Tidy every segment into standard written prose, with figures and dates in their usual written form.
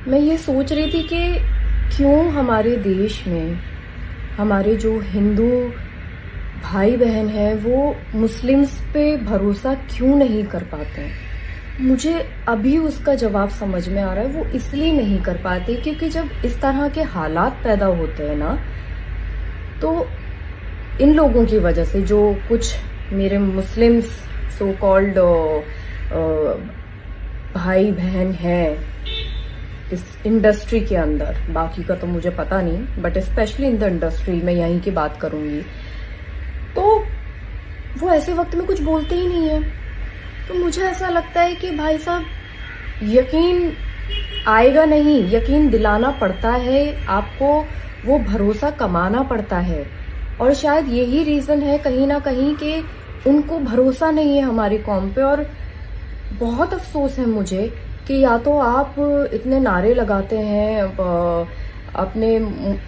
मैं ये सोच रही थी कि क्यों हमारे देश में हमारे जो हिंदू भाई बहन हैं वो मुस्लिम्स पे भरोसा क्यों नहीं कर पाते हैं। मुझे अभी उसका जवाब समझ में आ रहा है। वो इसलिए नहीं कर पाते क्योंकि जब इस तरह के हालात पैदा होते हैं ना, तो इन लोगों की वजह से, जो कुछ मेरे मुस्लिम्स सो कॉल्ड भाई बहन हैं इस इंडस्ट्री के अंदर, बाकी का तो मुझे पता नहीं, but specially in the industry मैं यहीं की बात करूंगी, तो वो ऐसे वक्त में कुछ बोलते ही नहीं है। तो मुझे ऐसा लगता है कि भाई साहब, यकीन आएगा नहीं, यकीन दिलाना पड़ता है आपको, वो भरोसा कमाना पड़ता है। और शायद यही रीजन है कहीं ना कहीं कि उनको भरोसा नहीं है हमारी कौम पे। और बहुत अफसोस है मुझे कि या तो आप इतने नारे लगाते हैं, अपने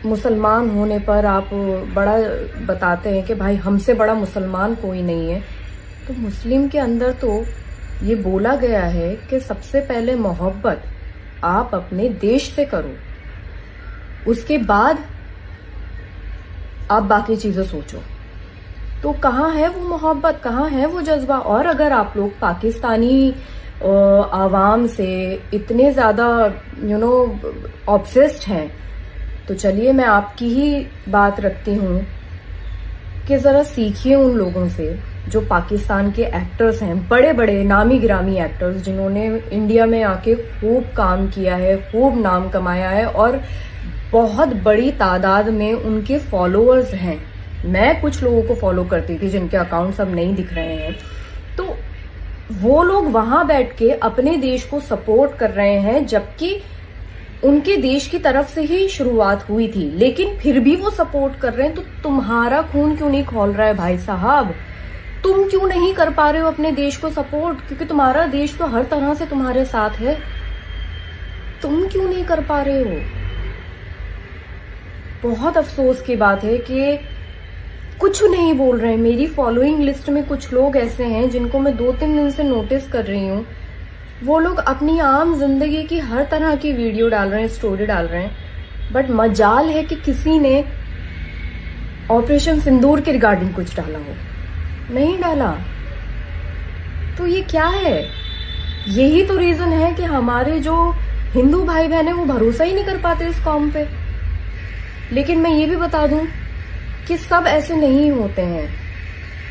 मुसलमान होने पर आप बड़ा बताते हैं कि भाई हमसे बड़ा मुसलमान कोई नहीं है। तो मुस्लिम के अंदर तो ये बोला गया है कि सबसे पहले मोहब्बत आप अपने देश से करो, उसके बाद आप बाकी चीजें सोचो। तो कहाँ है वो मोहब्बत, कहाँ है वो जज्बा? और अगर आप लोग पाकिस्तानी आवाम से इतने ज्यादा ऑब्सेस्ड हैं, तो चलिए मैं आपकी ही बात रखती हूँ कि जरा सीखिए उन लोगों से जो पाकिस्तान के एक्टर्स हैं, बड़े बड़े नामी गिरामी एक्टर्स, जिन्होंने इंडिया में आके खूब काम किया है, खूब नाम कमाया है और बहुत बड़ी तादाद में उनके फॉलोअर्स हैं। मैं कुछ लोगों को फॉलो करती थी जिनके अकाउंट्स अब नहीं दिख रहे हैं। तो वो लोग वहां बैठ के अपने देश को सपोर्ट कर रहे हैं, जबकि उनके देश की तरफ से ही शुरुआत हुई थी, लेकिन फिर भी वो सपोर्ट कर रहे हैं। तो तुम्हारा खून क्यों नहीं खौल रहा है भाई साहब? तुम क्यों नहीं कर पा रहे हो अपने देश को सपोर्ट? क्योंकि तुम्हारा देश तो हर तरह से तुम्हारे साथ है। तुम क्यों नहीं कर पा रहे हो? बहुत अफसोस की बात है कि कुछ नहीं बोल रहे हैं। मेरी फॉलोइंग लिस्ट में कुछ लोग ऐसे हैं जिनको मैं 2-3 दिन से नोटिस कर रही हूँ। वो लोग अपनी आम जिंदगी की हर तरह की वीडियो डाल रहे हैं, स्टोरी डाल रहे हैं, बट मजाल है कि किसी ने ऑपरेशन सिंदूर के रिगार्डिंग कुछ डाला हो, नहीं डाला। तो ये क्या है? यही तो रीजन है कि हमारे जो हिंदू भाई बहन है वो भरोसा ही नहीं कर पाते इस कौम पे। लेकिन मैं ये भी बता दूं कि सब ऐसे नहीं होते हैं।